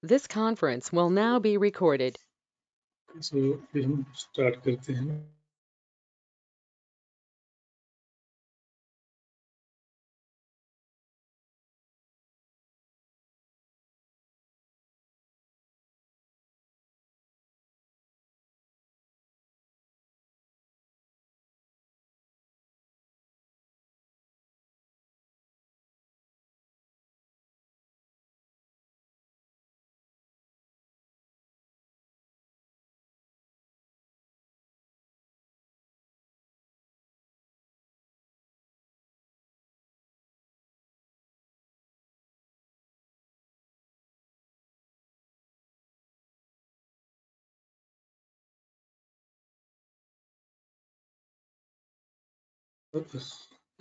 This conference will now be recorded. So फिर हम start करते हैं.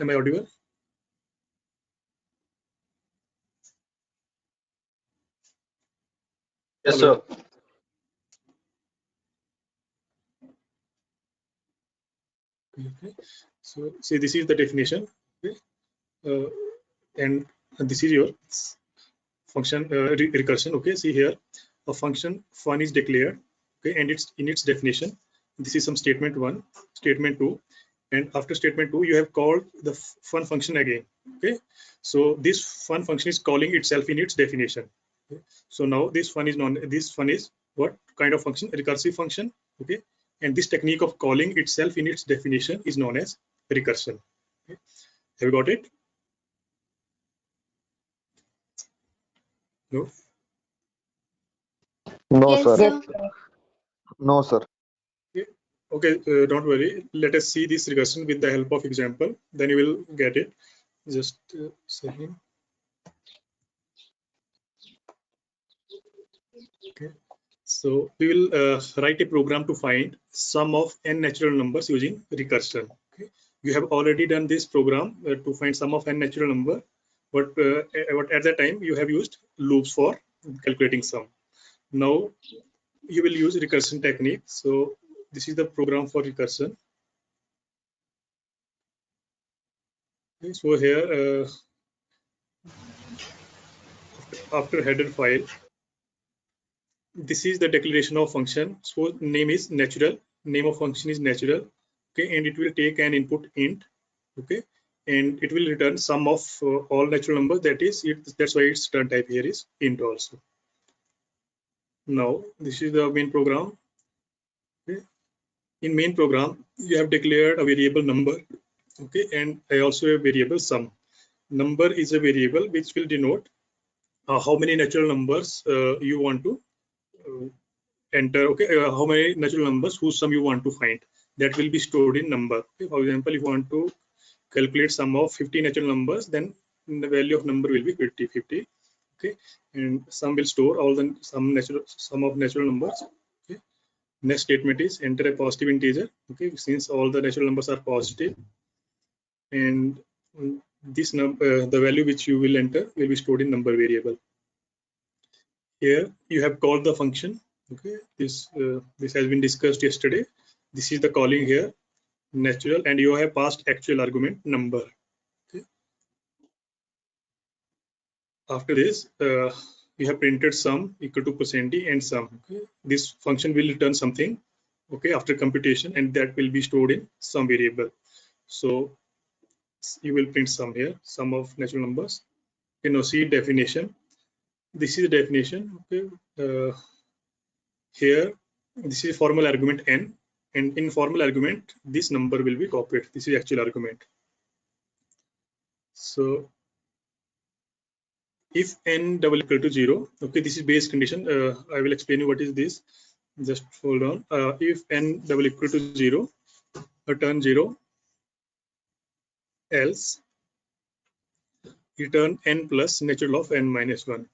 Am I audible? Yes, Hello. sir. Okay. So see, this is the definition. Okay. And this is your function recursion. Okay. See here, a function fun is declared. Okay, and it's in its definition. This is some statement one, statement two, and after statement two, you have called the fun function again. Okay. So this fun function is calling itself in its definition. Okay. So now this fun is what kind of function? A recursive function. Okay. And this technique of calling itself in its definition is known as recursion. Okay. Have you got it? No. No, Yes, sir. sir. No, sir. Okay, don't worry. Let us see this recursion with the help of example. Then you will get it. Just a second. Okay. So we will write a program to find sum of n natural numbers using recursion. Okay. You have already done this program to find sum of n natural number, but at that time you have used loops for calculating sum. Now you will use recursion technique. So this is the program for recursion. Okay, so here after header file, this is the declaration of function. So name is natural, name of function is natural. Okay, and it will take an input int. Okay, and it will return sum of all natural numbers. That is it. That's why its return type here is int also. Now this is the main program. Okay. In main program, you have declared a variable number. Okay, and I also have variable sum. Number is a variable which will denote how many natural numbers you want to enter. Okay, how many natural numbers whose sum you want to find. That will be stored in number. Okay, for example, if you want to calculate sum of 50 natural numbers, then the value of number will be 50. Okay, and sum will store all the sum of natural numbers. Okay. Next statement is enter a positive integer. Okay, since all the natural numbers are positive, and this number, the value which you will enter will be stored in number variable. Here you have called the function. Okay, this has been discussed yesterday. This is the calling here, natural, and you have passed actual argument number. Okay. After this, you have printed sum equal to %d and sum. Okay. This function will return something. Okay, after computation, and that will be stored in sum variable. So you will print sum here, sum of natural numbers. You know, see definition. This is the definition. Okay. Here, this is formal argument n, and in formal argument, this number will be copied. This is actual argument. So if n double equal to 0, okay, this is base condition. I will explain you what is this. Just hold on. If n double equal to 0, return 0. Else, return n plus natural of n minus 1.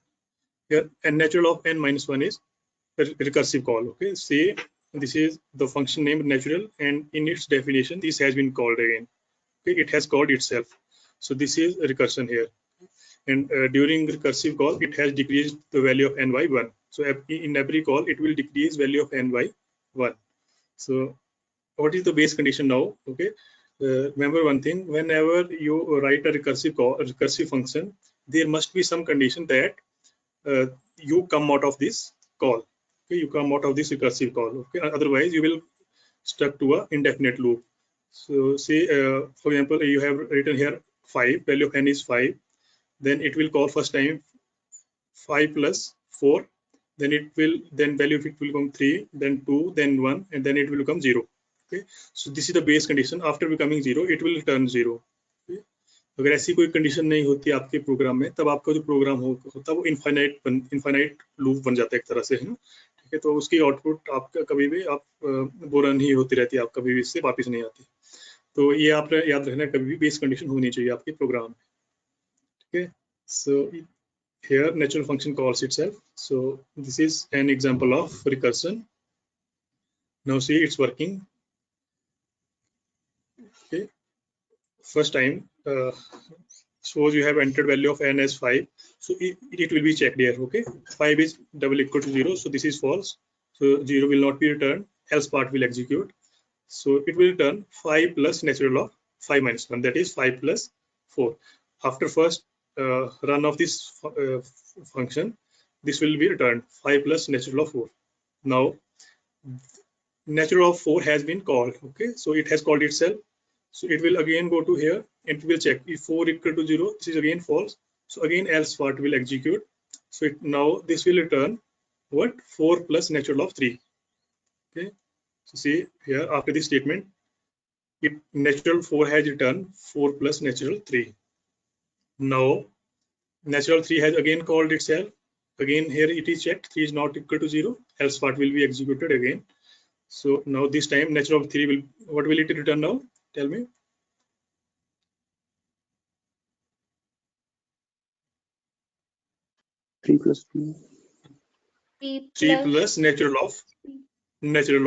Here, n natural of n minus 1 is a recursive call. Okay, say this is the function named natural, and in its definition, this has been called again. Okay, it has called itself. So this is a recursion here. And during recursive call, it has decreased the value of n by 1. So in every call, it will decrease value of n by 1. So what is the base condition now? Okay, remember one thing: whenever you write a recursive function, there must be some condition that you come out of this call. Okay, you come out of this recursive call. Okay, otherwise you will stuck to a indefinite loop. So say for example, you have written here 5, value of n is 5, then it will call first time 5 plus 4, then value of it will become 3, then 2, then 1, and then it will become 0. Okay, so this is the base condition. After becoming 0, it will return 0. Okay? अगर ऐसी कोई condition नहीं होती आपके programme में, तब आपका जो प्रोग्राम होता है वो इनफाइनाइट लूप बन जाता है एक तरह से, है ना। ठीक है, तो उसकी आउटपुट आपका कभी भी आप बोरन ही होती रहती है, आप कभी भी इससे वापस नहीं आती। तो ये आप याद रखना, कभी भी बेस कंडीशन होनी चाहिए आपके प्रोग्राम में। ठीक है, सो here natural function calls itself. So this is an example of recursion. Now see it's working. Okay, first time suppose you have entered value of n as 5, so it will be checked here. Okay, 5 is double equal to 0, so this is false, so 0 will not be returned, else part will execute. So it will return 5 plus natural of 5 minus 1, that is 5 plus 4. After first run of this function, this will be returned 5 plus natural of 4. Now natural of 4 has been called. Okay, so it has called itself, so it will again go to here and it will check if 4 equal to 0, this is again false, so again else part will execute. So now this will return what, 4 plus natural of 3. Okay, so see here after this statement, if natural 4 has returned 4 plus natural 3. Now natural 3 has again called itself, again here it is checked, 3 is not equal to 0, else part will be executed again. So now this time natural of 3 will, what will it return now, tell me? 3 plus 2. 3 plus natural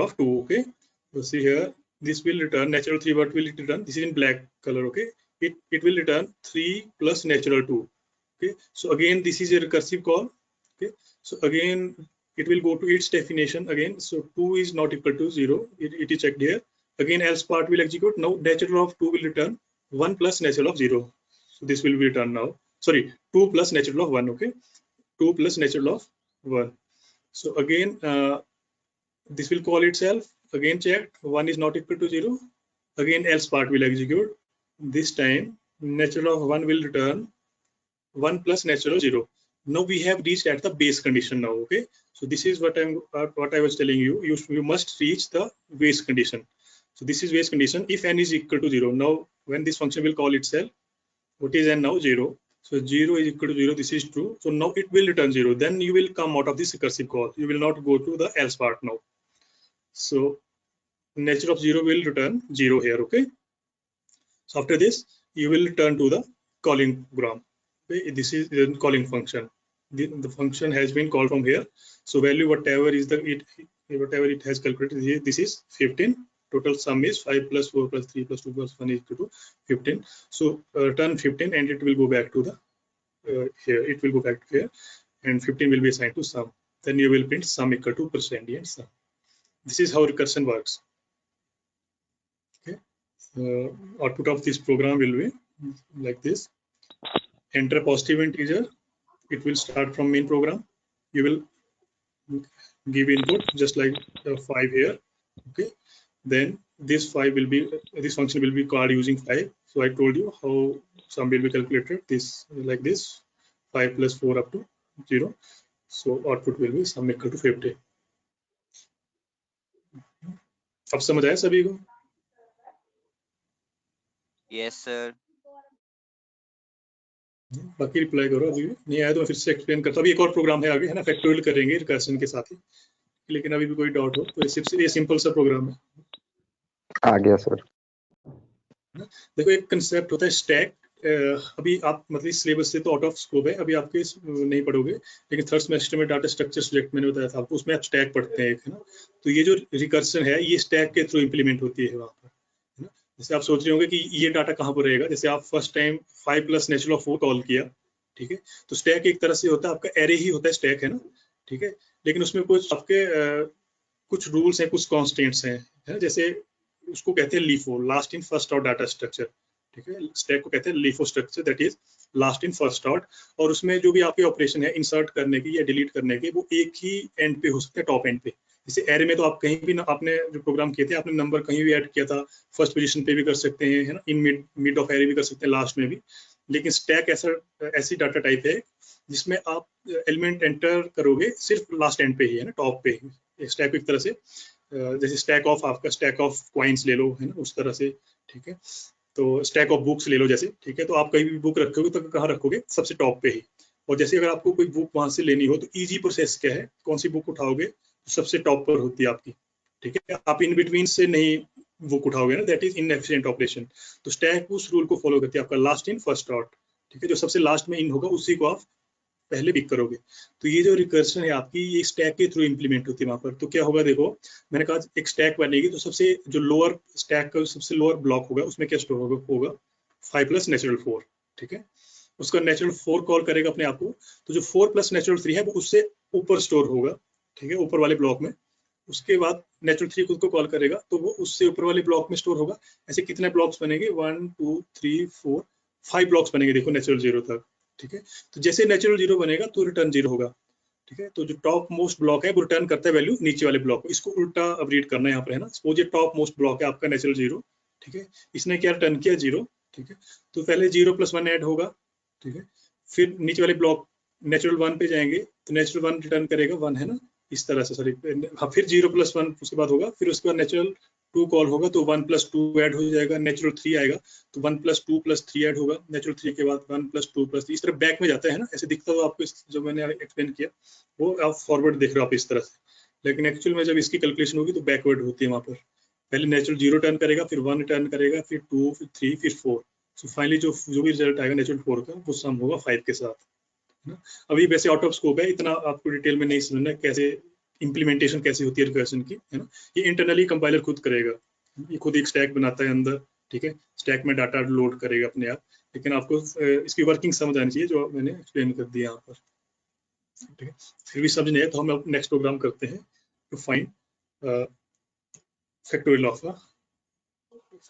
of 2. Okay, so see here this will return natural 3, what will it return, this is in black color. Okay, it will return 3 plus natural 2. Okay, so again this is a recursive call. Okay, so again it will go to its definition again, so 2 is not equal to 0, it is checked here, again else part will execute. Now natural of 2 will return 1 plus natural of 0, so this will be returned now, sorry, 2 plus natural of 1. Okay, 2 plus natural of 1. So again this will call itself, again checked, 1 is not equal to 0, again else part will execute. This time natural of 1 will return 1 plus natural 0. Now we have reached at the base condition now. Okay, so this is what I was telling you, you must reach the base condition. So this is base condition if n is equal to 0. Now when this function will call itself, what is n now, 0, so 0 is equal to 0, this is true, so now it will return 0, then you will come out of this recursive call, you will not go to the else part now. So natural of 0 will return 0 here. Okay, so after this you will return to the calling program. Okay, this is the calling function, the function has been called from here, so value whatever is whatever it has calculated here, this is 15, total sum is 5 plus 4 plus 3 plus 2 plus 1 is equal to 15, so return 15 and it will go back to the here, it will go back to here and 15 will be assigned to sum, then you will print sum equal to % sum. This is how recursion works. Okay, output of this program will be like this, enter a positive integer, it will start from main program, you will give input just like 5 here. Okay, then this 5 will be, this function will be called using 5, so I told you how sum will be calculated, this like this, 5 plus 4 up to 0, so output will be sum equal to 50. अब समझ आया सभी को? Yes sir. बाकी reply करो, अभी नहीं आया तो मैं फिर से एक्सप्लेन करता हूँ। अभी एक और प्रोग्राम है आगे, है ना, फैक्टोरियल करेंगे रिकर्सन के साथ ही, लेकिन अभी भी कोई डाउट हो तो सिर्फ ये सिंपल सा प्रोग्राम है। आ गया सर। देखो एक कंसेप्ट होता है स्टैक, अभी आप मतलब सिलेबस से तो आउट ऑफ स्कोप है, अभी आपके नहीं पढ़ोगे, लेकिन थर्ड सेमेस्टर में डाटा स्ट्रक्चर सब्जेक्ट मैंने बताया था आपको, उसमें आप स्टैक पढ़ते हैं, है ना। तो ये जो रिकर्सन है ये स्टैक के थ्रू इम्प्लीमेंट होती है वहाँ पर, है ना। जैसे आप सोच रहे होंगे कि ये डाटा कहाँ पर रहेगा, जैसे आप first time 5 plus natural of 4 call किया, ठीक है, तो स्टैक एक तरह से होता है, आपका एरे ही होता है स्टैक, है ना, ठीक है, लेकिन उसमें कुछ आपके कुछ रूल्स हैं, कुछ कॉन्स्टेंट्स हैं, है, जैसे उसको कहते हैं LIFO, last in first out data structure, ठीक है, स्टैक को कहते हैं LIFO structure, that is last in first out, और उसमें जो भी आपके ऑपरेशन है इंसर्ट करने की या डिलीट करने के वो एक ही एंड पे हो सकते हैं, टॉप एंड पे। जैसे एरे में तो आप कहीं भी आपने जो प्रोग्राम किए थे आपने नंबर कहीं भी ऐड किया था, फर्स्ट पोजीशन पे भी कर सकते हैं, है ना, इन मिड ऑफ एरे भी कर सकते हैं, लास्ट में भी। लेकिन स्टैक ऐसी डाटा टाइप है जिसमें आप एलिमेंट एंटर करोगे सिर्फ लास्ट एंड पे ही, है ना, टॉप पे ही। स्टैक एक तरह से जैसे स्टैक ऑफ आपका स्टैक ऑफ क्वाइंस ले लो, है ना, उस तरह से, ठीक है। तो स्टैक ऑफ बुक्स ले लो जैसे, ठीक है। तो आप कहीं भी बुक रखोगे तो कहाँ रखोगे, सबसे टॉप पे ही। और जैसे अगर आपको कोई बुक वहां से लेनी हो तो इजी प्रोसेस क्या है, कौन सी बुक उठाओगे, तो सबसे टॉप पर होती है आपकी, ठीक है। आप इन बिटवीन से नहीं बुक उठाओगे ना, दैट इज इनएफिशिएंट ऑपरेशन। तो स्टैक उस रूल को फॉलो करती है, आपका लास्ट इन फर्स्ट आउट, ठीक है। जो सबसे लास्ट में इन होगा उसी को आप पहले पिक करोगे। तो ये जो रिकर्शन है आपकी, ये स्टैक के थ्रू इंप्लीमेंट होती है वहां पर। तो क्या होगा, देखो मैंने कहा एक स्टैक बनेगी, तो सबसे जो लोअर स्टैक का सबसे लोअर ब्लॉक होगा उसमें क्या स्टोर होगा 5 प्लस नेचुरल 4, ठीक है। उसका नेचुरल 4 कॉल करेगा अपने आप को, तो जो 4 प्लस नेचुरल 3 है वो उससे ऊपर स्टोर होगा, ठीक है, ऊपर वाले ब्लॉक में। उसके बाद नेचुरल 3 खुद को कॉल करेगा तो वो उससे ऊपर वाले ब्लॉक में स्टोर होगा। ऐसे कितने ब्लॉक्स बनेंगे, 1 2 3 4 5 ब्लॉक्स बनेंगे, देखो नेचुरल 0 तक, ठीक है। तो जैसे नेचुरल 0 बनेगा तो रिटर्न 0 होगा, ठीक है। तो जो टॉप मोस्ट ब्लॉक है वो रिटर्न करता है वैल्यू नीचे वाले ब्लॉक को। इसको उल्टा अब रीड करना है यहाँ पर, है ना। सपोज ये टॉप मोस्ट ब्लॉक है आपका नेचुरल 0, ठीक है। इसने क्या रिटर्न किया, 0, ठीक है। तो पहले 0 + 1 ऐड होगा, ठीक है। फिर नीचे वाले ब्लॉक नेचुरल 1 पे जाएंगे तो नेचुरल 1 रिटर्न करेगा 1, है ना, इस तरह से। सॉरी, हाँ, फिर 0 + 1 उसके बाद होगा, फिर उसके बाद नेचुरल 2 कॉल होगा तो 1 + 2 ऐड हो जाएगा, नेचुरल 3 आएगा तो 1 + 2 + 3 ऐड होगा, नेचुरल 3 के बाद 1 + 2 + 3, इस तरह बैक में जाता है ना। ऐसे दिखता तो आपको जो मैंने एक्सप्लेन किया वो आप फॉरवर्ड देख रहे हो आप इस तरह से, लेकिन एक्चुअल में जब इसकी कैलकुलेशन होगी तो बैकवर्ड होती है वहां पर। पहले नेचुरल 0 टर्न करेगा, फिर 1 टर्न करेगा, फिर 2, फिर 3, फिर 4। सो फाइनली जो भी रिजल्ट आएगा नेचुरल 4 का वो सम होगा 5 के साथ, है ना। अभी वैसे आउट ऑफ स्कोप है, इतना आपको डिटेल में नहीं समझना कैसे इंप्लीमेंटेशन कैसे होती है रिकर्शन की, है ना। ये इंटरनली कंपाइलर खुद करेगा, ये खुद एक स्टैक बनाता है अंदर, ठीक है। स्टैक में डाटा लोड करेगा अपने आप, लेकिन आपको इसकी वर्किंग समझ आनी चाहिए जो मैंने एक्सप्लेन कर दिया यहाँ पर, ठीक है। फिर भी समझ नहीं है तो हम नेक्स्ट प्रोग्राम करते हैं, to find factorial of a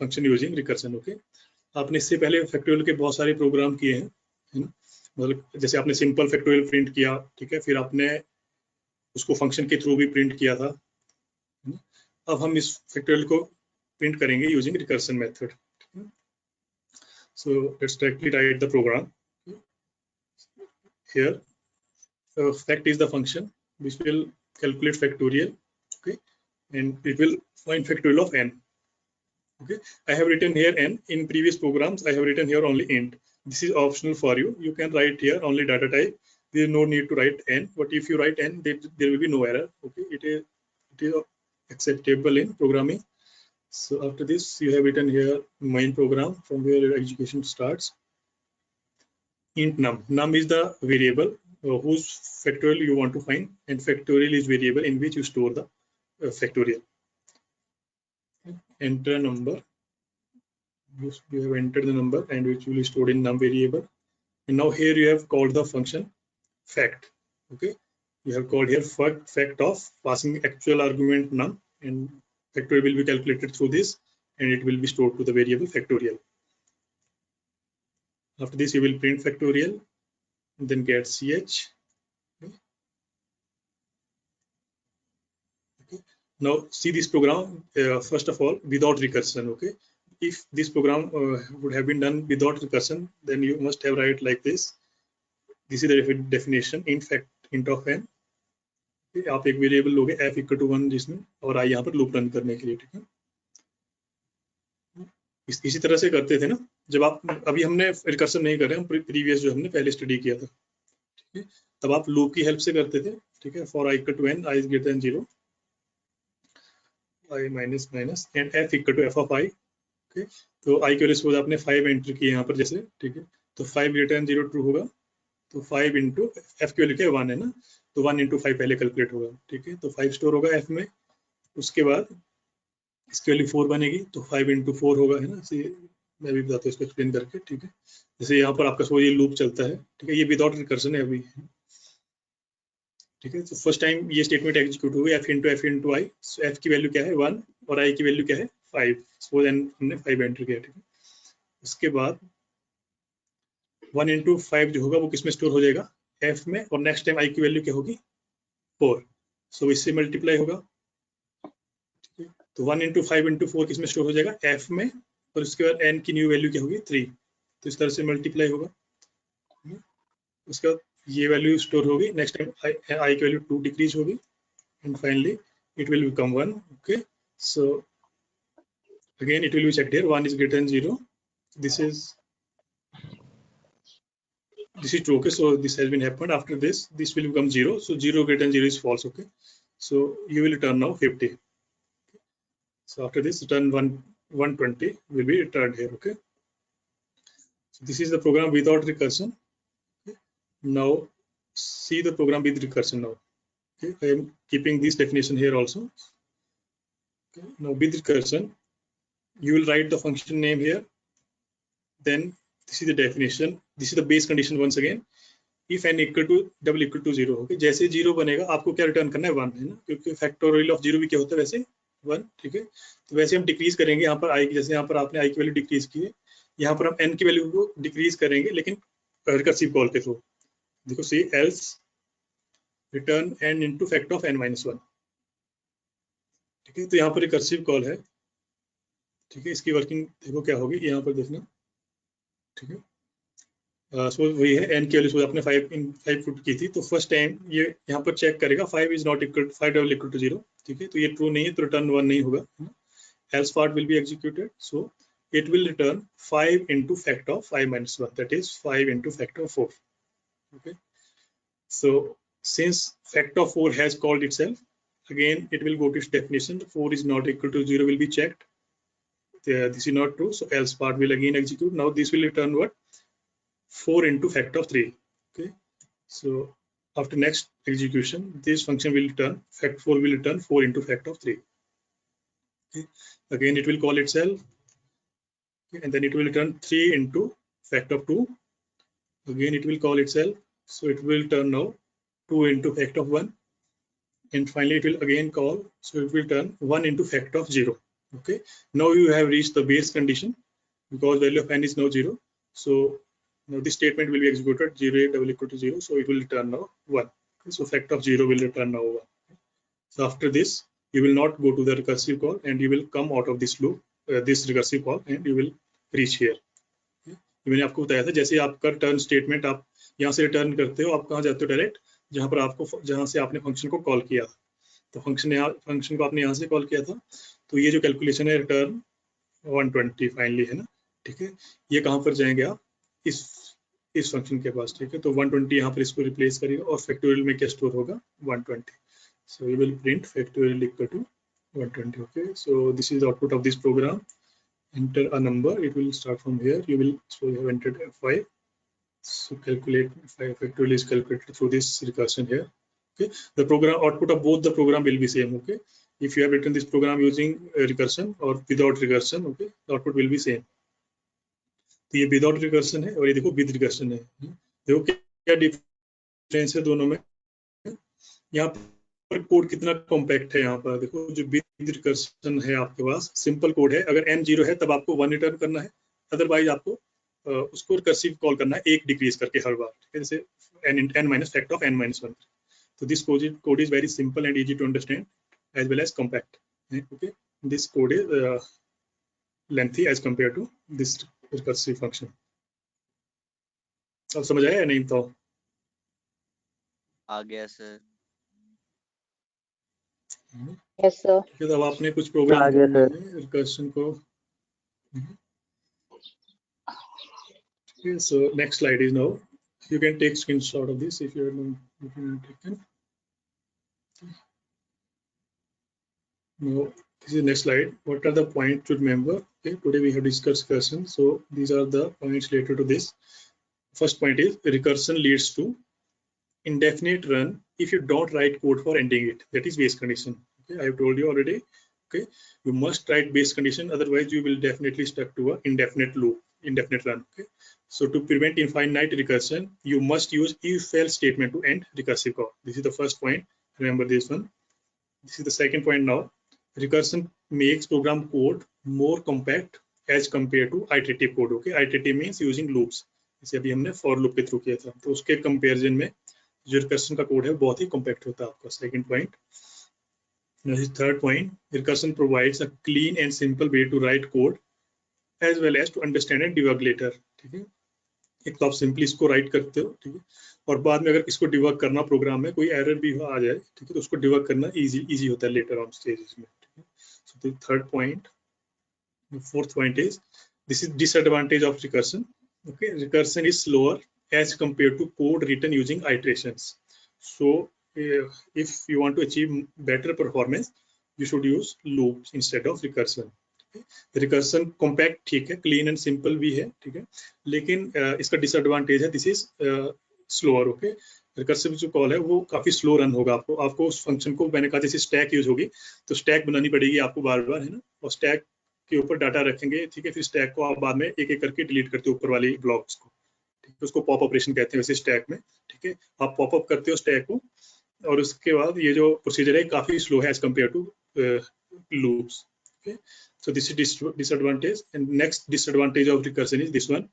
function using recursion, okay. आपने इससे पहले फैक्टोरियल के बहुत सारे प्रोग्राम किए हैं, है ना। मतलब जैसे आपने सिंपल फैक्टोरियल प्रिंट किया, ठीक है, फिर आपने उसको फंक्शन के थ्रू भी प्रिंट किया था, है ना? अब हम इस फैक्टोरियल को प्रिंट करेंगे using recursion method. So let's directly write the program here. fact is the function which will calculate factorial, okay, and it will find factorial of n, okay. I have written here n. In previous programs I have written here only int. This is optional for you, you can write here only data type, there is no need to write n, but if you write n there will be no error, okay. It is acceptable in programming. So after this you have written here main program from where your execution starts. Int num is the variable whose factorial you want to find, and factorial is variable in which you store the factorial. Enter number, you have entered the number and which will be stored in num variable, and now here you have called the function fact, okay. You have called here fact of passing actual argument num, and factorial will be calculated through this and it will be stored to the variable factorial. After this you will print factorial and then get ch. Now see this program first of all without recursion, okay. If this program would have been done without recursion, then you must have write like this. This is the definition, in fact int of n, okay? आप एक variable लोगे f = 1 जिसमें, और आई यहाँ पर loop run करने के लिए, ठीक है। इसी तरह से करते थे ना जब आप, अभी हमने रिकर्शन नहीं कर रहे हैं, प्रीवियस जो हमने पहले स्टडी किया था, ठीक है, तब आप लूप की हेल्प से करते थे, ठीक है। For i = n, i is greater than 0, i minus minus and f = f of i, okay? तो i के लिए सपोज आपने 5 एंटर किए यहाँ पर जैसे, ठीक है, तो 5 greater than 0 ट्रू होगा, तो 5 into f के लिए क्या 1 है ना, तो 1 into 5 पहले कैलकुलेट होगा, ठीक है। तो 5 स्टोर होगा f में, उसके बाद इसके वैल्यू 4 बनेगी तो 5 into 4 होगा, है ना। मैं भी बताता हूँ इसको एक्सप्लेन करके, ठीक है। जैसे यहाँ पर आपका ये लूप चलता है, ठीक है, ये विदाउट रिकर्शन है अभी, ठीक है। तो फर्स्ट टाइम ये स्टेटमेंट एग्जीक्यूट हुई f into i, so f की वैल्यू क्या है 1 और i की वैल्यू क्या है 5, सपोज हमने 5 एंटर किया, ठीक है। उसके बाद 1 into 5 जो होगा वो किस में स्टोर हो जाएगा, f में, और नेक्स्ट टाइम i की वैल्यू क्या होगी 4, सो इससे मल्टीप्लाई होगा। तो 1 into 5 into 4 किस में स्टोर हो जाएगा f में, और उसके बाद n की न्यू वैल्यू क्या होगी 3, तो इस तरह से मल्टीप्लाई होगा। उसके बाद ये वैल्यू स्टोर होगी, नेक्स्ट टाइम i की वैल्यू 2 डिक्रीज होगी, and finally it will become 1. Okay, so again it will be checked here, 1 is greater than 0, this is true. Okay, so this has been happened. After this will become 0, so 0 greater than 0 is false. Okay, so you will return now 50. So after this, return 120 will be returned here. Okay, so this is the program without recursion. Okay. Now see the program with recursion now. Okay, I am keeping this definition here also. Okay. Now with recursion, you will write the function name here, then this is the definition, this is the base condition once again, if n equal to double equal to 0. Okay, जैसे 0 बनेगा आपको क्या return करना है 1, है ना, क्योंकि factorial of 0 भी क्या होता है वैसे 1, ठीक है। तो वैसे हम डिक्रीज करेंगे यहाँ पर i, जैसे यहाँ पर आपने i की वैल्यू डिक्रीज की है, यहाँ पर हम n की वैल्यू को डिक्रीज करेंगे, लेकिन रिकर्सिव कॉल के थ्रू। देखो see else return n into factor of n minus 1, ठीक है। तो यहाँ पर रिकर्सिव कॉल है, ठीक है। इसकी वर्किंग देखो क्या होगी, यहाँ पर देखना, ठीक है। सो वही है, n की वैल्यू आपने 5 पुट की थी, तो फर्स्ट टाइम ये यहाँ पर चेक करेगा 5 is not equal 5 double equal to 0, ठीक है। तो ये ट्रू नहीं है, तो रिटर्न 1 नहीं होगा, else part will be executed, so it will return 5 into factor of 5 minus 1, that is 5 into factor of 4. Okay, so since factor of 4 has called itself, again it will go to its definition, 4 is not equal to 0 will be checked, this is not true, so else part will again execute. Now this will return what, 4 into factor of 3. Okay, so after next execution, this function will return fact 4 will return 4 into factor of 3. Okay, again it will call itself, okay, and then it will return 3 into factor of 2. Again it will call itself, so it will return now 2 into factor of 1, and finally it will again call, so it will turn 1 into factor of 0. Okay, now you have reached the base condition, because value of n is now 0, so now this statement will be executed, 0 double equal to 0, so it will return now 1. Okay, so factor of 0 will return now 1. So after this, you will not go to the recursive call, and you will come out of this loop, this recursive call, and you will reach here. मैंने आपको बताया था, जैसे आपका return statement आप यहाँ से return करते हो, आप कहाँ जाते हो, डायरेक्ट जहाँ पर आपको, जहाँ से आपने फंक्शन को कॉल किया, तो फंक्शन को आपने यहाँ से कॉल किया था, तो ये जो कैलकुलेशन है रिटर्न 120 फाइनली, है ना, ठीक है। ये कहाँ पर जाएंगे आप, इस फंक्शन के पास, ठीक है। तो 120 यहाँ पर इसको रिप्लेस करेगा, और फैक्टोरियल में क्या स्टोर होगा 120, so you will print factorial equal to 120. Okay, so this is output of this program. Enter a number, it will start from here, you will, so you have entered 5, so calculate 5 factorial is calculated through this recursion here. Okay, the program output of both the program will be same. Okay, if you have written this program using recursion or without recursion, okay, the output will be same. तो ये without recursion है, और ये देखो with recursion है, देखो क्या difference है दोनों में। यहाँ पर कोड कितना कॉम्पैक्ट है, यहाँ पर देखो, जो विद रिकर्सन है आपके पास सिंपल कोड है, अगर n 0 है तब आपको 1 रिटर्न करना है, अदरवाइज आपको उसको रिकर्सिव कॉल करना है, एक डिक्रीज करके हर बार, जैसे n minus factor of n minus 1. तो this code is very simple and easy to understand as well as compact. Okay, this code is lengthy as compare to this recursive function. अब समझ आया या नहीं? तो आ गया सर. Yes, sir. ठीक है, तो अब आपने कुछ प्रोग्राम रिकर्शन को. Okay, so next slide is now, you can take screenshot of this if you are not taken. Now this is next slide. What are the points to remember? Okay, today we have discussed recursion, so these are the points related to this. First point is recursion leads to indefinite run if you don't write code for ending it, that is base condition. Okay, I have told you already. Okay, you must write base condition, otherwise you will definitely stuck to a indefinite loop, indefinite run. Okay, so to prevent infinite recursion, you must use if-else statement to end recursive call. This is the first point, remember this one. This is the second point. Now recursion makes program code more compact as compared to iterative code. Okay, iterative means using loops, जैसे अभी हमने for loop के through किया था, तो उसके comparison में जो रिकर्सन का कोड है बहुत ही कॉम्पैक्ट होता है आपका। Second point. Third point, recursion provides a clean and simple way to write code as well as to understand and debug later. ठीक है, एक तो आप सिंपली इसको राइट करते हो, ठीक है, और बाद में अगर इसको डिबग करना प्रोग्राम में कोई एरर भी आ जाए, ठीक है, तो उसको डिबग करना इजी होता है लेटर ऑन स्टेजेस में। ठीक है, so the third point. Fourth point is this is disadvantage of recursion. Okay, recursion is slower as compared to code written using iterations. So if you want to achieve better performance, you should use loops instead of recursion. Recursion compact ठीक है, clean and simple भी है, ठीक है, लेकिन इसका disadvantage है this is slower. Okay, recursive जो कॉल है वो काफी स्लो रन होगा। आपको उस फंक्शन को, मैंने कहा जैसे स्टैक यूज होगी तो स्टैक बनानी पड़ेगी आपको बार बार, है ना, और स्टैक के ऊपर डाटा रखेंगे, ठीक है, फिर स्टैक को आप बाद में एक एक करके डिलीट करते हो ऊपर वाली ब्लॉक्स को, ठीक है, उसको पॉप ऑपरेशन कहते हैं वैसे स्टैक में। ठीक है, आप पॉप अप करते हो स्टैक को, और उसके बाद ये जो प्रोसीजर है काफी स्लो है as compare to loops. Okay, so this is disadvantage. And next disadvantage of recursion is this one.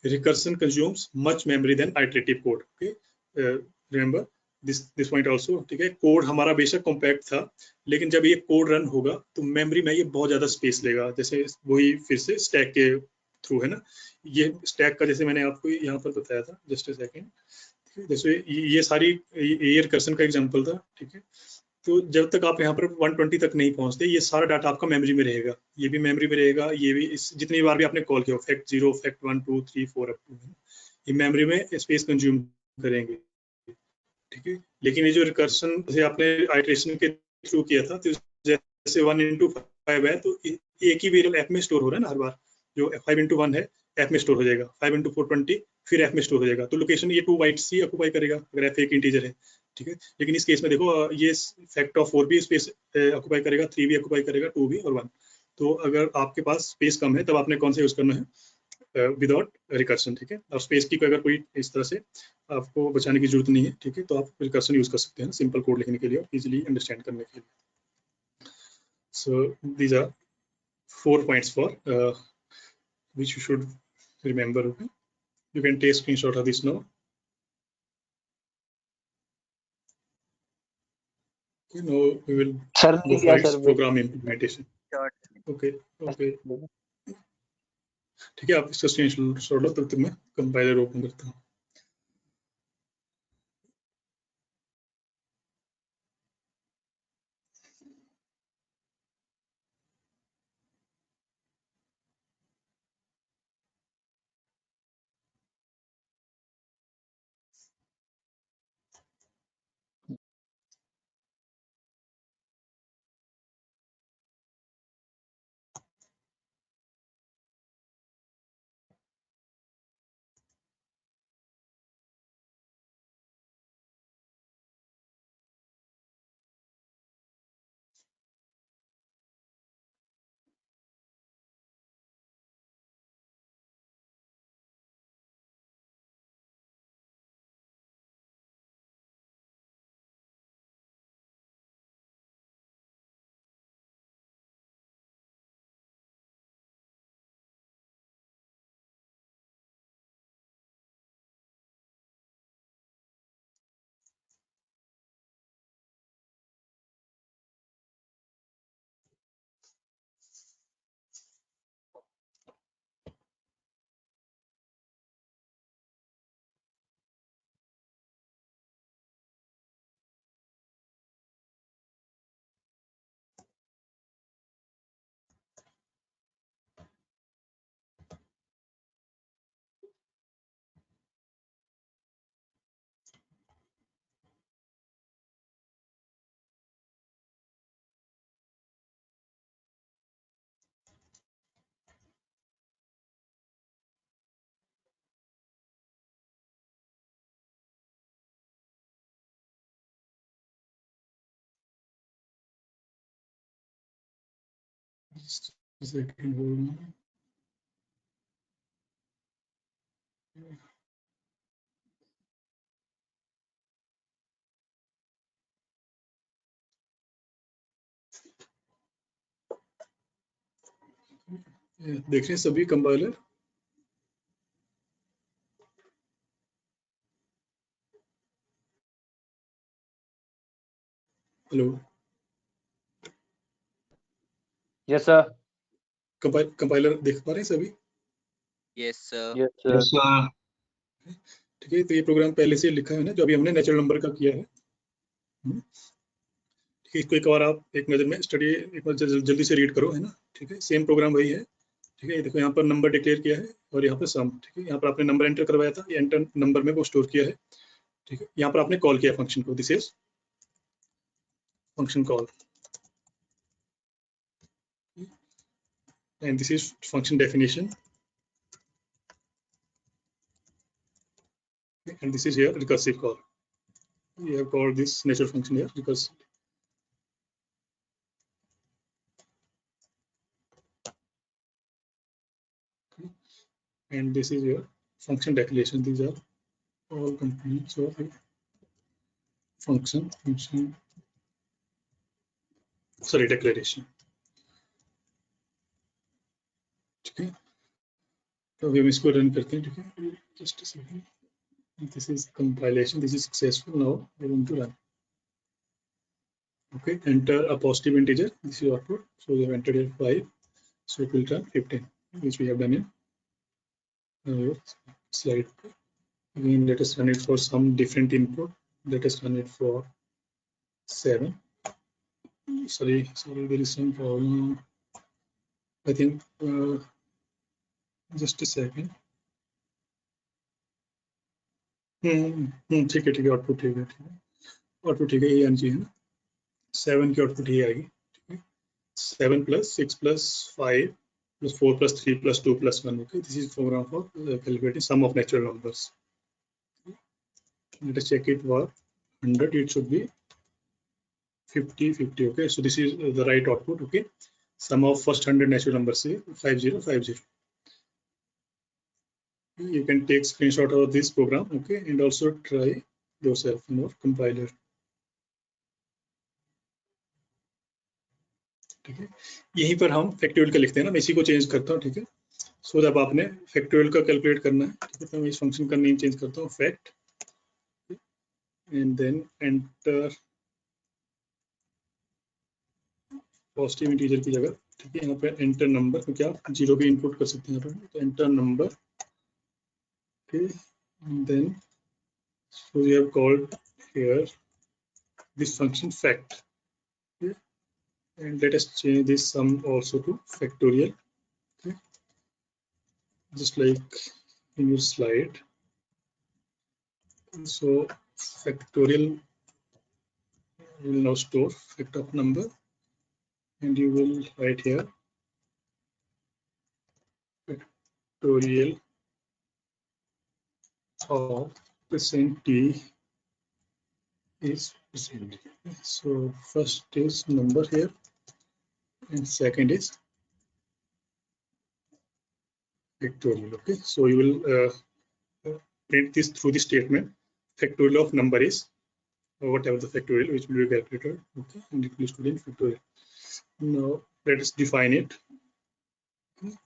Recursion consumes much memory than iterative code. Okay, remember this point also. ठीक है, code हमारा बेशक compact था, लेकिन जब ये code run होगा तो मेमोरी में ये बहुत ज्यादा स्पेस लेगा। जैसे वही फिर से स्टैक के थ्रू है ना, ये स्टैक का जैसे मैंने आपको यहाँ पर बताया था, जस्ट अ सेकेंड, जैसे ये सारी ये रिकर्सन का एग्जांपल था। ठीक है, तो जब तक आप यहाँ पर 120 तक नहीं पहुंचते, ये सारा डाटा आपका मेमोरी में रहेगा, ये भी मेमोरी में रहेगा, ये भी, इस जितनी बार भी आपने कॉल किया, फैक्ट 0, फैक्ट 1, 2, 3, 4 अप टू, ये मेमोरी में स्पेस कंज्यूम करेंगे। ठीक है, लेकिन ये जो रिकर्सन जैसे आपने आइटरेशन के थ्रू किया था, तो जैसे 1 into 5 है, तो एक ही वेरिएबल ऐप में स्टोर हो रहा है ना हर बार, जो 5 into 1 है ऐप में स्टोर हो जाएगा, 5 into 4 20 फिर ऐप में स्टोर हो जाएगा, तो लोकेशन ये 2 बाइट्स ही ऑक्यूपाई करेगा अगर ऐप एक इंटीजर है। ठीक है, लेकिन इस केस में देखो, ये फैक्ट ऑफ 4 भी स्पेस ऑक्यूपाई करेगा, 3 भी ऑक्यूपाई करेगा, 2 भी और 1। तो अगर आपके पास स्पेस कम है तब आपने कौन सा यूज करना है, विदाउट रिकर्सन। ठीक है, और स्पेस की अगर कोई इस तरह से आपको बचाने की जरूरत नहीं है, ठीक है, तो आप रिकर्सन यूज कर सकते हैं सिंपल कोड लिखने के लिए और इजीली अंडरस्टैंड करने के लिए। So these are 4 points for which you should remember. Okay, you can take screenshot of this now. Okay, now we will sir go नहीं for गया its sir program implementation. Okay, okay, ठीक है, आप इसका screenshot लो, तब तक मैं compiler open करता हूँ। Just a second, hold on. देख रहे हैं सभी compiler? Hello, yes sir. Compiler देख पा रहे हैं सभी? Yes sir. Yes sir. ठीक है, तो ये प्रोग्राम पहले से लिखा है ना, जो अभी हमने नेचुरल नंबर का किया है। ठीक है, इसको एक बार आप एक नज़र में स्टडी एक बार जल्दी से रीड करो, है ना। ठीक है, सेम प्रोग्राम वही है। ठीक है, ये देखो यहाँ पर नंबर डिक्लेयर किया है और यहाँ पर सम। ठीक है, यहाँ पर आपने नंबर एंटर करवाया था, ये एंटर नंबर में वो स्टोर किया है। ठीक है, यहाँ पर आपने कॉल किया फंक्शन को, this is function call and this is function definition, and this is here recursive call. We have called this natural function here recursive. And this is your function declaration. These are all components of a function sorry declaration. ठीक है, तो अभी हम इसको run करते हैं। ठीक है, just a second. This is compilation. This is successful. Now we are going to run. Okay, enter a positive integer. This is output. So we have entered here 5. So it will turn 15, which we have done in slide. Again, let us run it for some different input. Let us run it for 7. Sorry, there is some problem. I think just a second. ठीक है, output ठीक है, output ठीक है, ये आनी चाहिए ना। 7 की आउटपुट ये आएगी। ठीक है, 7 + 6 + 5 + 4 + 3 + 2 + 1. Okay, this is program for calculating sum of natural numbers. Let us check it for 100. It should be 50 50. Okay, so this is the right output. Okay, sum of first 100 natural numbers is 5050. You can take screenshot of this program. Okay, and also try yourself in your compiler. ठीक है, यहीं पर हम factorial का लिखते हैं ना, मैं इसी को चेंज करता हूँ। ठीक है, सो जब आपने फैक्टोरियल का कैलकुलेट करना है, ठीक है, तो मैं इस फंक्शन का नेम चेंज करता हूँ fact, and then enter positive integer की जगह। ठीक है, यहाँ पे एंटर नंबर, क्योंकि आप 0 भी इनपुट कर सकते हैं यहाँ पर, तो enter number. Okay, and then so we have called here this function fact. Okay, and let us change this sum also to factorial. Okay, just like in your slide. So factorial will now store fact of number, and you will write here factorial of percent t is percent. So first is number here, and second is factorial. Okay, so you will print this through the statement. Factorial of number is whatever the factorial which will be calculated. Okay, and it will be stored in factorial. Now let us define it. Okay.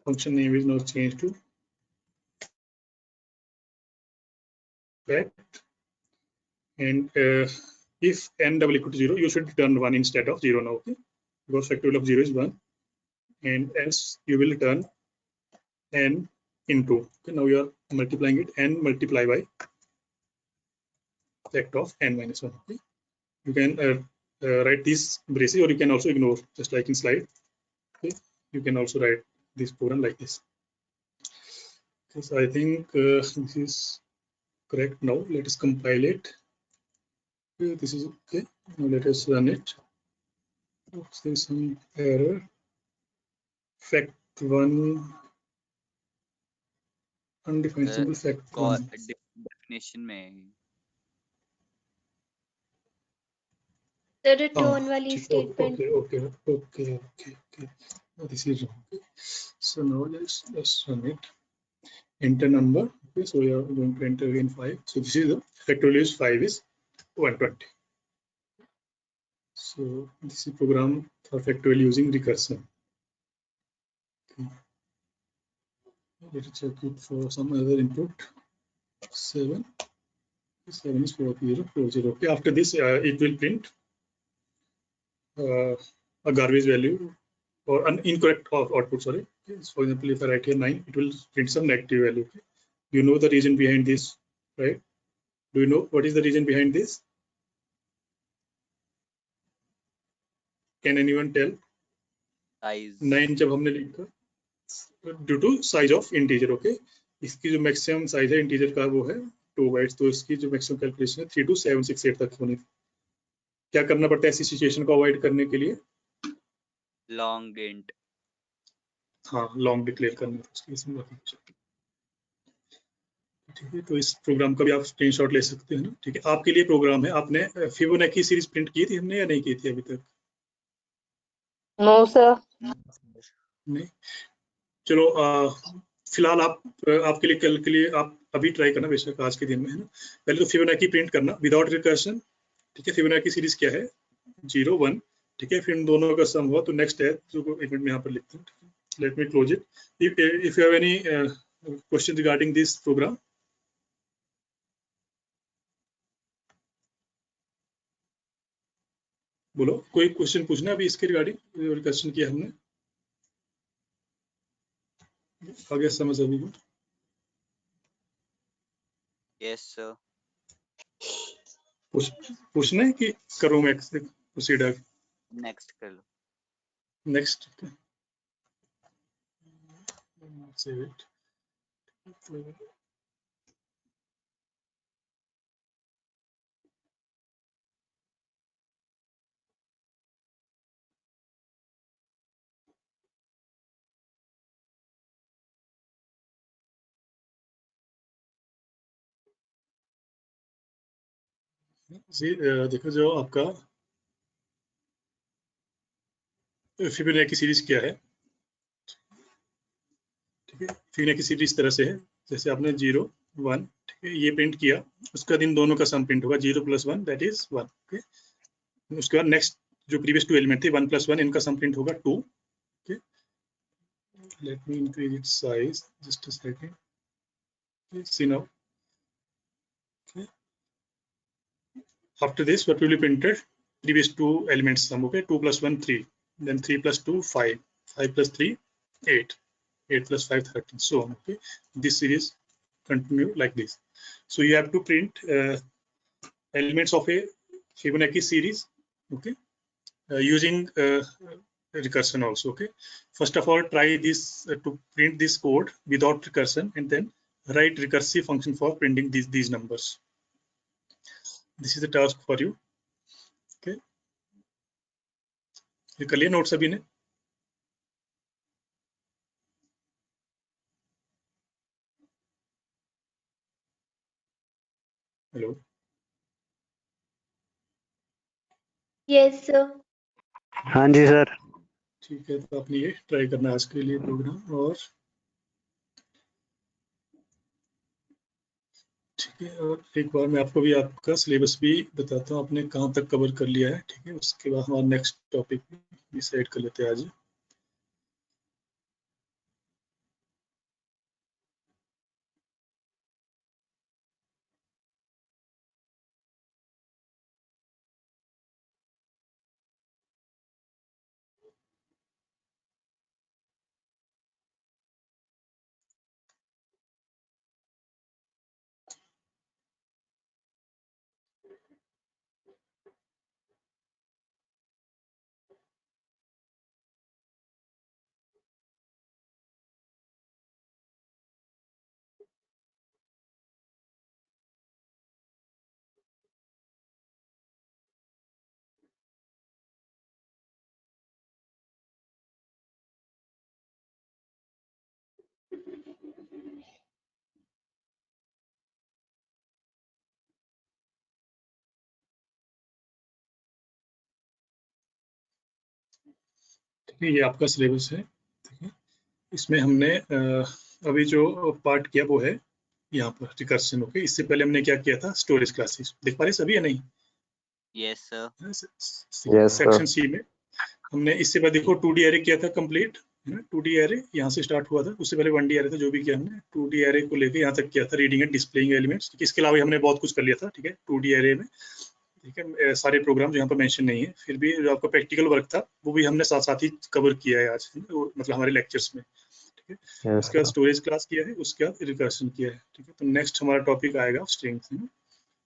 Function name is now changed to fact, and if n double equal to 0, you should return 1 instead of 0 now. Okay, because factorial of 0 is 1, and else you will return n into. Okay, now you are multiplying it, n multiply by fact of n minus 1. Okay, you can write these braces, or you can also ignore, just like in slide. Okay, you can also write this program like this. Okay, so I think this is correct. Now let us compile it. Okay, this is okay. Now let us run it. Oops, there is some error. Fact 1 undefined symbol fact 1 definition में The return वाली statement. Okay. Now this is wrong. So now let's run it. Enter number. Okay, so we are going to enter again 5. So this is the factorial is 5 is 120. So this is program for factorial using recursion. Okay. Let us check it for some other input. 7. 7 is 4040. Okay, after this it will print a garbage value or an incorrect output, sorry. Okay. So for example, if I write here 9, it will print some negative value. Okay. You know the reason behind this, right? Do you know what is the reason behind this? Can anyone tell? size 9 जब हमने लिखा due to size of integer. Okay, इसकी जो maximum size है integer का वो है 2 bytes, तो इसकी जो मैक्सिमम कैलकुलेशन है 32768 तक होनी. क्या करना पड़ता है ऐसी सिचुएशन को अवॉइड करने के लिए? long int हाँ, लॉन्ग डिक्लेयर करना है उसके लिए. ठीक है, तो इस प्रोग्राम का भी आप स्क्रीनशॉट ले सकते हैं ना. ठीक है, आपके लिए प्रोग्राम है. आपने फिबोनाची सीरीज प्रिंट की थी हमने या नहीं की थी अभी तक? No sir. नहीं. चलो फिलहाल आपके लिए कल के लिए आप अभी ट्राई करना, बेशक आज के दिन में है ना. पहले तो फिबोनाची प्रिंट करना विदाउट रिकर्शन. ठीक है, फिबोनाची सीरीज क्या है? 0 1. ठीक है, फिर इन दोनों का सम हुआ तो नेक्स्ट है जो एक मिनट में यहाँ पर लिखते हैं. Let me close it. If you have any question regarding this program. बोलो, कोई क्वेश्चन पूछना अभी इसके रिगार्डिंग रिकर्शन किया हमने? आ गया समझ अभी को? yes sir पूछना है कि करूँ मैं प्रोसीड आगे? next कर लो. नेक्स्ट. Save it. देखो जो आपका फिबोनाची सीरीज क्या है. ठीक है, फिबोनाची सीरीज इस तरह से है जैसे आपने 0 1. ठीक है, ये प्रिंट किया, उसका दिन दोनों का सम प्रिंट होगा 0 + 1 दैट इज 1. ओके, उसके बाद नेक्स्ट जो प्रीवियस 2 एलिमेंट थे 1 + 1 इनका सम प्रिंट होगा 2. Okay, let me increase its size just a second. See now. After this, what will be printed? Previous 2 elements sum. Okay, 2 + 1 3, then 3 + 2 5, 5 + 3 8, 8 + 5 13, so on. Okay, this series continue like this. So you have to print elements of a Fibonacci series. Okay, using recursion also. Okay, first of all, try this to print this code without recursion, and then write recursive function for printing these numbers. This is the task for you. Okay, ये कर लिया note सभी ने? Hello. Yes sir. हाँ जी sir. ठीक है, तो आपने ये ट्राई करना आज के लिए प्रोग्राम. और ठीक है, और एक बार मैं आपको भी आपका सिलेबस भी बताता हूँ आपने कहाँ तक कवर कर लिया है. ठीक है, उसके बाद हमारा नेक्स्ट टॉपिक डिसाइड कर लेते हैं आज. ठीक है, ये आपका सिलेबस है. ठीक है, इसमें हमने अभी जो पार्ट किया वो है यहाँ पर रिकर्शन. ओके, इससे पहले हमने क्या किया था? Storage classes. देख पा रहे सभी या नहीं? yes sir सेक्शन सी में हमने इससे बाद देखो 2D एरे किया था कंप्लीट. है ना। 2D एरे यहाँ से स्टार्ट हुआ था, उससे पहले 1D एरे था। जो भी किया हमने 2D एरे को लेके यहाँ तक किया था, रीडिंग एंड डिस्प्लेइंग एलिमेंट्स। इसके अलावा हमने बहुत कुछ कर लिया था, ठीक है, 2D एरे में, ठीक है। सारे प्रोग्राम जो यहाँ पर मेंशन नहीं है, फिर भी जो आपका प्रैक्टिकल वर्क था वो भी हमने साथ साथ ही कवर किया है आज, मतलब हमारे लेक्चर्स में, ठीक है। उसके बाद स्टोरेज क्लास किया है, उसके बाद रिकर्शन किया है, ठीक है। तो नेक्स्ट हमारा टॉपिक आएगा स्ट्रिंग्स।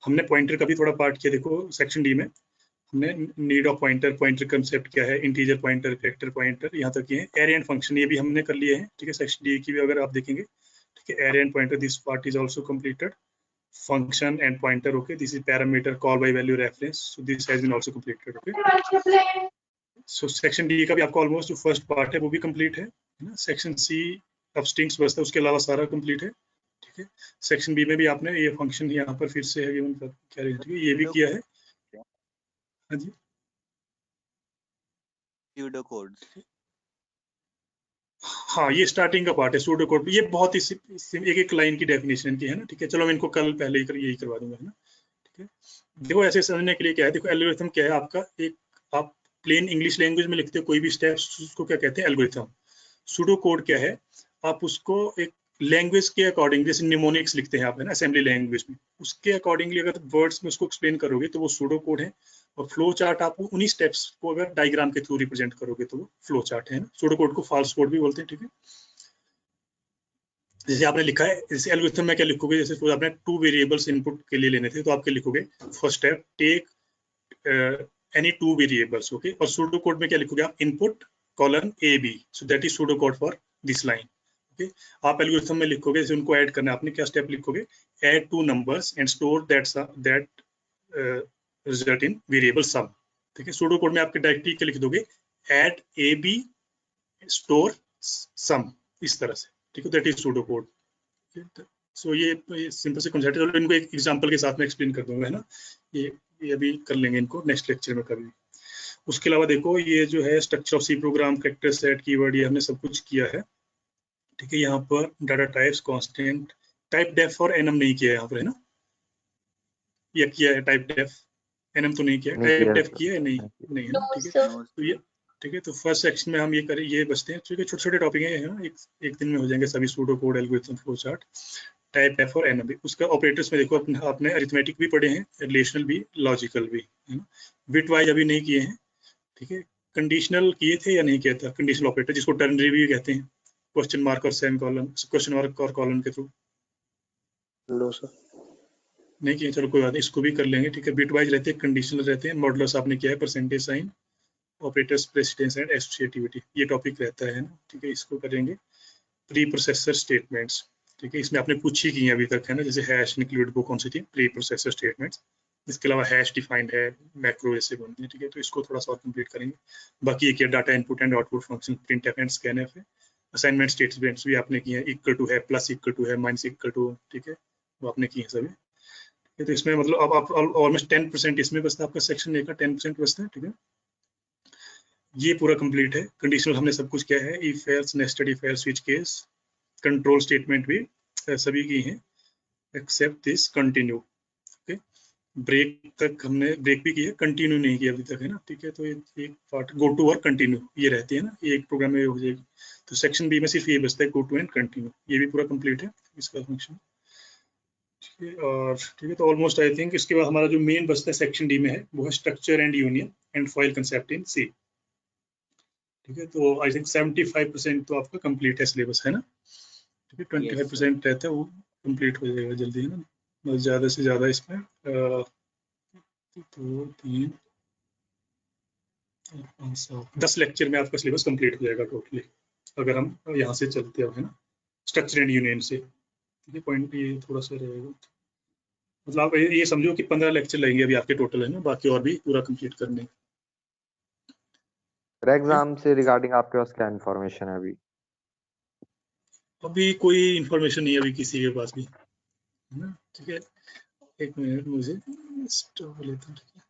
हमने पॉइंटर का भी थोड़ा पार्ट किया, देखो सेक्शन डी में हमने need of pointer, pointer concept क्या है, इंटीजर पॉइंटर, फैक्टर पॉइंटर, यहाँ तक ये है। एरे एंड फंक्शन ये भी हमने कर लिए हैं, ठीक है। सेक्शन डी की भी अगर आप देखेंगे, ठीक है। Array and pointer, this part is also completed. function and pointer, okay, this is parameter call by value reference, so this has been also completed, okay. So section D का भी आपको ऑलमोस्ट जो फर्स्ट पार्ट है वो भी complete है ना। Section C अब स्ट्रिंग्स बचता है, उसके अलावा सारा कंप्लीट है, ठीक है। सेक्शन बी में भी आपने ये फंक्शन यहाँ पर फिर से है, क्या है, ये भी किया है। हाँ जी, pseudo codes, हाँ, ये स्टार्टिंग का पार्ट है सूडो कोड। ये बहुत ही एक एक लाइन की डेफिनेशन की है ना, ठीक है। चलो मैं इनको कल पहले ही यही करवा दूंगा, है ना, ठीक है। देखो ऐसे समझने के लिए क्या है, देखो एल्गोरिथम क्या है आपका, एक आप प्लेन इंग्लिश लैंग्वेज में लिखते हो कोई भी स्टेप्स, उसको क्या कहते हैं, एल्गोरिथम। सूडो कोड क्या है, आप उसको एक लैंग्वेज के अकॉर्डिंग, जैसे निमोनिक्स लिखते हैं आप, है ना, असेंबली लैंग्वेज में, उसके अकॉर्डिंगली अगर वर्ड्स में उसको एक्सप्लेन करोगे तो वो सूडो कोड है। और फ्लो चार्ट आप उन्हीं स्टेप्स को अगर डायग्राम के थ्रू रिप्रेजेंट करोगे तो वो फ्लो चार्ट है ना। सूडो कोड को फॉल्स कोड भी बोलते हैं, ठीक है। जैसे आपने लिखा है, जैसे एल्गोरिथम में क्या लिखोगे, जैसे आपने 2 वेरिएबल्स इनपुट के लिए लेने थे, तो आपके लिखोगे first step take any 2 variables, okay. और सूडो कोड में क्या लिखोगे आप, input colon a b, so that is pseudo code for this line, okay. आप एल्गोरिथम में लिखोगे, जैसे उनको ऐड करना है, आपने क्या स्टेप लिखोगे, add 2 numbers and store that result in variable sum, ठीक है। सूडो कोड में आपके डायरेक्टली क्या लिख दोगे, add A B store sum, इस तरह से, ठीक है। That is pseudo code. So ये सिंपल से कॉन्सेप्ट है, इनको एक एग्जांपल के साथ में एक्सप्लेन कर दूंगा, है ना। ये अभी कर लेंगे इनको नेक्स्ट लेक्चर में कभी। उसके अलावा देखो ये जो है structure of C program, character set, keyword, ये हमने सब कुछ किया है, ठीक है। यहाँ पर data types, constant, typedef और एनम नहीं किया है यहाँ पर, है ना, या किया है टाइप डेफ, एनम तो नहीं किया, टाइप डेफ किया है, नहीं है ना, No, ठीक है। sir. no, तो ये ठीक है, तो फर्स्ट सेक्शन में हम ये करें, ये बचते हैं, ठीक है। छोटे छोटे टॉपिक है ना, एक दिन में हो जाएंगे सभी, pseudo code, algorithm, flow chart, typedef और एनम भी। उसका ऑपरेटर्स में देखो आपने अरिथमेटिक भी पढ़े हैं, रिलेशनल भी, लॉजिकल भी, है ना। बिट वाइज अभी नहीं किए हैं, ठीक है। कंडीशनल किए थे या नहीं किया था, कंडीशनल ऑपरेटर जिसको टर्नरी भी कहते हैं, क्वेश्चन मार्क और सेमीकोलन, क्वेश्चन मार्क और कॉलन के थ्रू नहीं किए, चलो कोई बात नहीं, इसको भी कर लेंगे, ठीक है। बिट वाइज रहते हैं, कंडीशनल रहते हैं, मॉडुलस आपने किया है, percentage sign, operators, precedence and associativity, ये टॉपिक रहता है ना, ठीक है। इसको करेंगे। प्री प्रोसेसर स्टेटमेंट्स, ठीक है, इसमें आपने पूछी की है अभी तक, है ना, जैसे हैश इंक्लूड वो कौन सी थी, प्री प्रोसेसर स्टेटमेंट्स। इसके अलावा हैश डिफाइंड है, मैक्रो ऐसे बनते हैं, ठीक है। तो इसको थोड़ा सा और कंप्लीट करेंगे। बाकी एक data input and output function, print F and scanf है। असाइनमेंट स्टेटमेंट्स भी आपने किए हैं, इक्वल टू है, प्लस इक्वल टू है, माइनस इक्वल टू, ठीक है, वो आपने किए हैं सभी। तो इसमें मतलब अब आप ऑलमोस्ट 10% इसमें बचता है, आपका सेक्शन ए का 10% बचता है, ठीक है। ये पूरा कंप्लीट है। कंडीशनल हमने सब कुछ किया है, if else, nested if else, switch case, control statement भी सभी की हैं, except this continue, okay. Break तक हमने ब्रेक भी किया, कंटिन्यू नहीं किया अभी तक, है ना, ठीक है। तो एक पार्ट गो टू और कंटिन्यू ये रहती है ना, ये एक प्रोग्राम में हो जाएगी। तो सेक्शन बी में सिर्फ ये बचता है, गो टू एंड कंटिन्यू, ये भी पूरा कंप्लीट है इसका फंक्शन, ठीक है। और ठीक है, तो ऑलमोस्ट आई थिंक इसके बाद हमारा जो मेन बचता है सेक्शन डी में है, वो है structure and union and file concept in C, ठीक है। तो आई थिंक 75% तो आपका कंप्लीट है सिलेबस, है ना, ठीक है। 25% रहता है, वो कंप्लीट हो जाएगा जल्दी, है ना। बस ज़्यादा से ज़्यादा इसमें 2 3 5 7 10 लेक्चर में आपका सिलेबस कंप्लीट हो जाएगा टोटली, अगर हम यहाँ से चलते हैं, है ना, स्ट्रक्चर एंड यूनियन से, ठीक है। पॉइंट ये थोड़ा सा रहेगा, मतलब आप ये समझो कि 15 लेक्चर लगेंगे अभी आपके टोटल, है ना, बाकी और भी पूरा कंप्लीट करने। एग्जाम से रिगार्डिंग आपके पास क्या इन्फॉर्मेशन है अभी? अभी कोई इन्फॉर्मेशन नहीं है अभी किसी के पास भी, है ना, ठीक है। एक मिनट मुझे स्टॉप लेता हूँ, ठीक है।